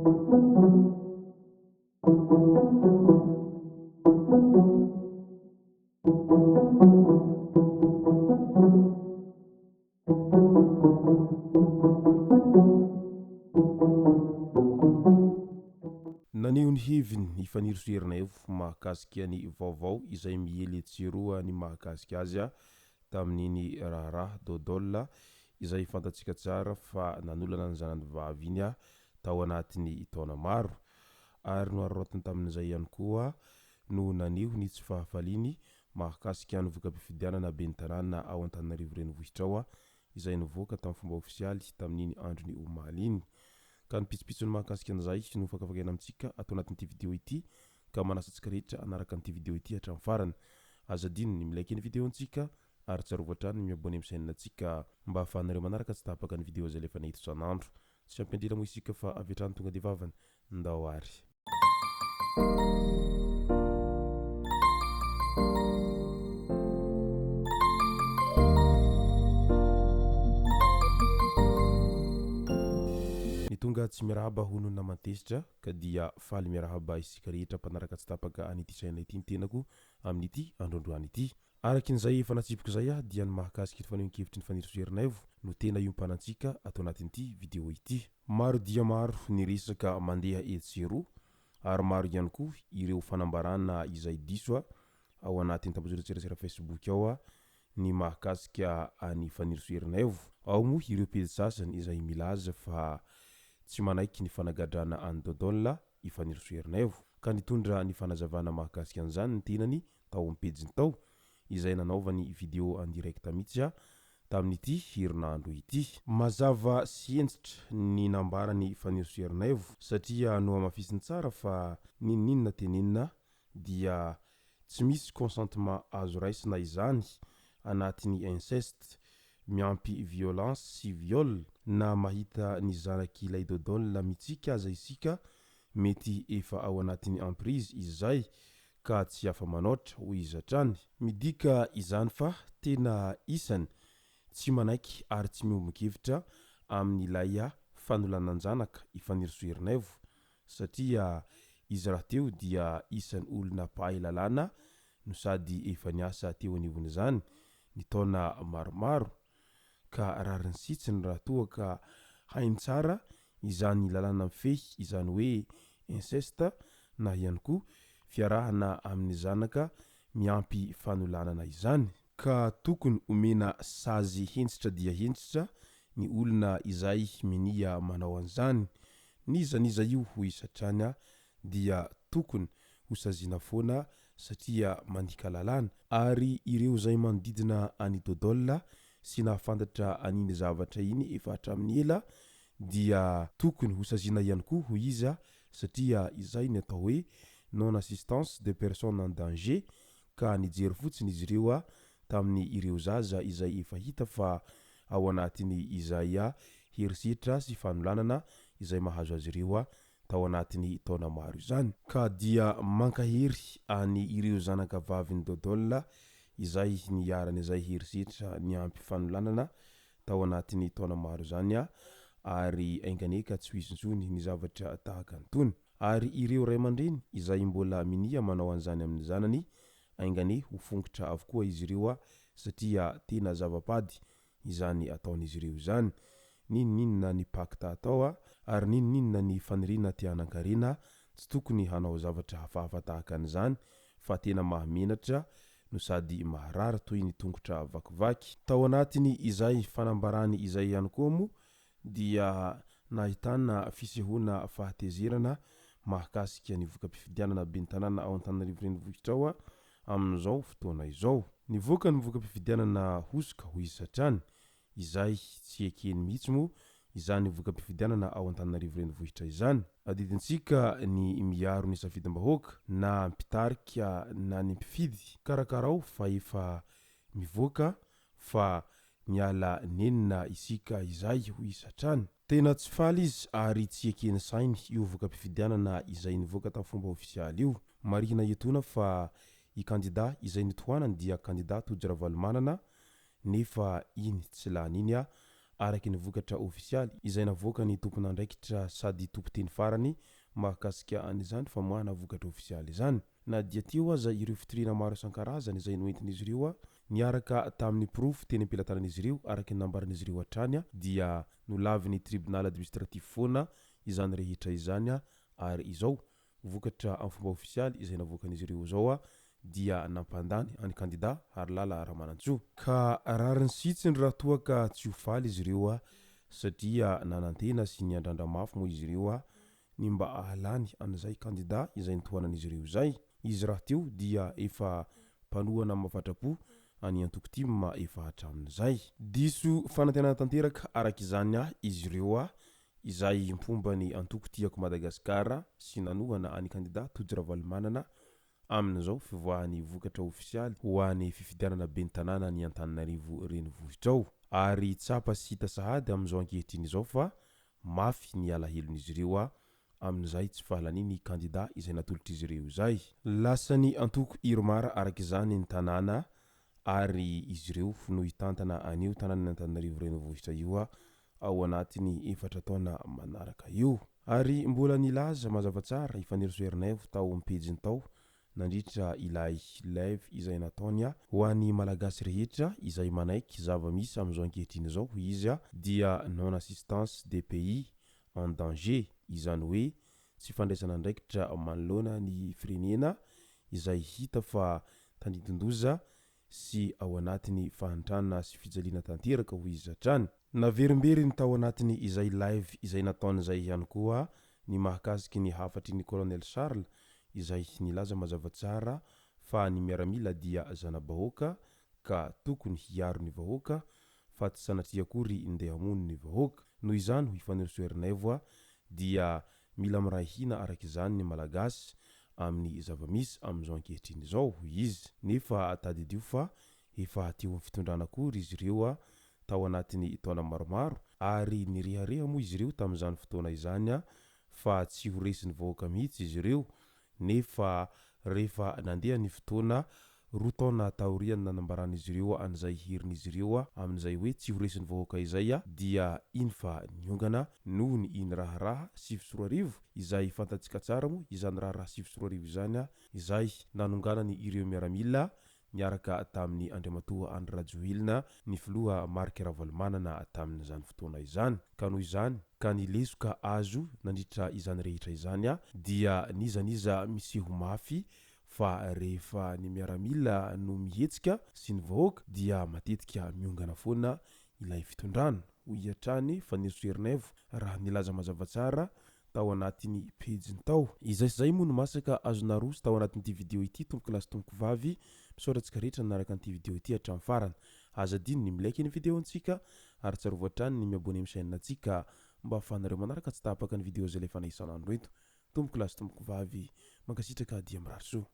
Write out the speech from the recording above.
Naneo ny heviny ifanirisoerinay mahakasika ny vaovao izay miely tsiroa ny mahakasika azy tamin'iny raharaha dodôla izay fantatsika tsara fa nanolana ny zanany vavy iny tao anatin'ny taona maro ary no ararotiny tamin'izay ihany koa no naneo ny tsy fahafaliny mahakasika ny voka-pifidianana ben'ny tanàna ao Antananarivo renivohitra ao izay nivoaka tamin'ny fomba ofisialy tamin'iny androny omaly iny. Ka ny pitsopitsony mahakasika an'izay no fakafakena amintsika atao anatin'ity vidéo ity ka manasa antsika rehetra anaraka an'ity vidéo ity hatramin'ny farany. Azadino ny milaiky ny vidéo antsika ary tsarovatra ny miabone amin'ny chaîne antsika mba ahafahanareo manaraka tsy tapaka ny vidéo izay lefa nahita isan'andro. Tsy ampindrina moa isika fa avy hatrany tonga dia vavany ndao ary. Tonga tsy miarahaba hono namantesitra ka dia faly miarahaba isika rehetra mpanaraka tsy tapaka an'ity chaîne ity ny tenako amin'ity androandroany ity. Arakin'izay efa natsipiko zay dia ny mahakasika ny fanehoan-kevitry ny fanirisoerinay no tena iompanan-tsika atao anatin'ity vidéo ity. Maro dia maro ny resaka mandeha etsero ary maro ihany koa ireo fanambarana izay diso ao anatin'ny tambazotra Facebook ao ny mahakasika any fanirisoerinay. Ao moa ireo pejy sasany izay milaza fa tsy manaiky ny fanagadrana any dodôla ifanirisoerinay ka nitondra ny fanazavana mahakasika an'izany ny tenany tao amin'ny pejiny tao izay nanaovany vidéo en direct mihitsy tamin'ity herinandro ity. Mazava sy entsitra ny nambarany fanirisoerinay satria no amafisiny tsara fa ninninona tenenina dia tsy misy consentement azo raisina izany anatin'ny inceste miampy violence sy viol na mahita ny zanak'ilay dodôla mitsika aza isika mety efa ao anatin'ny emprise izay ka tsy afa manoatra ho izatrany. Midika izany fa tena isany tsy manaiky ary tsy miombon-kevitra amin'ilay fanolananjanaka ifanirisoerinay satria izy raha teo dia isan'ny olona pahay lalàna no sady efa niasa teo anivon'izany ny taona maromaro ka rariny sitsiny raha toa ka hainy tsara izany lalàna mifehy izany hoe inceste na ihany koa fiarahana amin'ny zanaka miampy fanolanana izany ka tokony omena sazy hentsitra dia hentsitra ny olona izay minia manao an'izany. Nizaniza io ho isatrany dia tokony ho saziana foana satria mandika lalàna ary ireo izay manodidina any dodôla sy nahafantatra an'iny zavatra iny efa hatramin'ny ela dia tokony ho saziana ihany koa ho iza satria izay ny atao hoe non assistance de personnes en danger ka nijery fotsiny izy ireo tamin'ny ireo zaza izay efa hita fa ao anatin'ny izay herisetra sy fanolanana izay mahazo azy ireo tao anatin'ny taona maro izany ka dia mankahery any ireo zanaka vaviny dodôla izay niarany izay herisetra niampy fanolanana tao anatin'ny taona maro izany ary ainganeka tsy hoisintsony ny zavatra tahaka antony ary ireo ray aman-dreny izay mbola minia manao an'izany amin'ny zanany aingane ho fongotra avokoa izy ireo satria tena zavapady izany ataon'izy ireo izany. Ninninona ny pakta atao ary ninninona ny faniriana tianan-karena tsy tokony hanao zavatra hafahafa tahaka an'izany fa tena mahamenatra no sady maharary toy ny tongotra vakivaky. Tao anatiny izay fanambarany izay ihany koa moa dia nahitana fisehoana fahatezerana mahakasika ny voka-pifidianana ben'ny tanàna ao Antananarivo renivohitra ao amin'izao fotoana izao. Nivoaka ny voka-pifidianana hosoka ho izatrany izay tsy ekeny mihitsy moa izany voka-pifidianana ao Antananarivo renivohitra izany. Adidintsika ny miaro ny safidim-bahoaka na mpitarika na ny mpifidy karakarao fa efa mivoaka fa miala nenina isika izay ho izatrany. Tena tsy faly izy ary tsy ekeny sainy io voka-pifidianana izay nivoaka tamin'ny fomba ofisialy io. Marihina etona fa i kandida izay nitohanany dia kandida Todra Valomanana nefa iny tsy lany iny araky ny vokatra ofisialy izay navoaka ny tompon'andraikitra sady tompoteny farany mahakasika an'izany famoahana vokatra ofisialy izany. Na dia teo aza ireo fitoriana maro isan-karazany izay noentin'izy ireo niaraka tamin'ny proof teny am-pelatanan'izy ireo araky ny nambaran'izy ireo hatrany dia nolaviny tribunal administratif foana izany rehetra izany ary izao vokatra amin'ny fomba ofisialy izay navoakan'izy ireo zao dia nampandany any kandida Harlala Ramanantsoa ka rariny sitsiny raha toa ka tsy ho faly izy ireo satria nanantena sy niandrandra mafy moa izy ireo ny mba ahalany an'izay kandida izay nitohanan'izy ireo zay. Izy raha teo dia efa mpanohana mafatrapo any Antoko-Tima efa hatramin'izay. Diso fanantenana tanteraka araka izany izy ireo izay mpombany Antoko-Tiako Madagasikara sy nanohana any kandida Tody Ravalomanana amin'izao fivoahan'ny vokatra ofisialy ho an'ny fifidianana ben'ny tanàna ny Antananarivo renivohitra ary tsapa sy hita sahady amin'izao ankehitriny izao fa mafy ny alahelon'izy ireo amin'izay tsy fahalaniny kandida izay natolotra izy ireo zay. Lasany Antoko Iromara araka izany ny tanàna ary izy ireo no hitantana anio tanàna Antananarivo renivohitra io ao anatiny 4 taona manaraka io. Ary mbola nilaza mazava tsara Ifaneriso Ernaivo tao ampejiny tao nandritra ilay live izay nataony ho an'ny malagasy rehetra izay manaiky zava-misy amin'izao ankehitriny zao izy dia non assistance des pays en danger izany hoe tsy fandraisana andraikitra manoloana ny firenena izay hita fa tandidindoza sy ao anatiny fahantrana sy fijaliana tanteraka ho izy hatrany. Naverimberiny tao anatiny izay live izay nataon'izay ihany koa ny mahakasiky ny hafatry ny Colonel Charles izay nilaza mazava tsara fa ny miaramila dia zana-bahoaka ka tokony hiaro ny vahoaka fa tsy sanatria akory ndeha hamono ny vahoaka. Noho izany ho Ifaneriso Ernaivo dia mila mirahina araka izany ny malagasy amin'ny zava-misy amin'izao ankehitriny izao izy nefa tadidio fa efa teo amin'ny fitondrana akory izy ireo tao anatiny taona maromaro ary nirehareha moa izy ireo tamin'izany fotoana izany fa tsy ho resiny vahoaka mihitsy izy ireo nefa rehefa nandeha ny fotoana 2 taona taoriany nanambaran'izy ireo an'izay herin'izy ireo amin'izay hoe tsy ho resiny vahoaka izay dia iny fa niongana noho ny iny raharaha 7 izay fantatsika tsara moa izany raharaha 7 izany izay nanonganany ireo miaramila niaraka tamin'ny Andriamatoa Andry Rajoelina ny filoha Marc Ravalomanana tamin'izany fotoana izany. Ka noho izany ka nilesoka azo nandritra izany rehetra izany dia niza miseho mafy fa rehefa ny miaramila no mihetsika sy ny vahoaka dia matetika miongana foana ilay fitondrana ho iatrany Ifaneriso Ernaivo raha nilaza mazava tsara tao anatiny pejiny tao. Izay sy zay moa no masaka azona roso tao anatin'ity video ity tompoko lasy tompoko vavy misaotratsika rehetra nanaraka an'ity video ity hatramin'ny farany. Aza diny ny milaiky ny video antsika ary tsarovatrany ny miabone amin'ny chaîne antsika mba ahafahanareo manaraka tsy tapaka ny video zay lefa isan'andro eto. Tompoko lasy tompoko vavy mankasitraka dia mirary soa.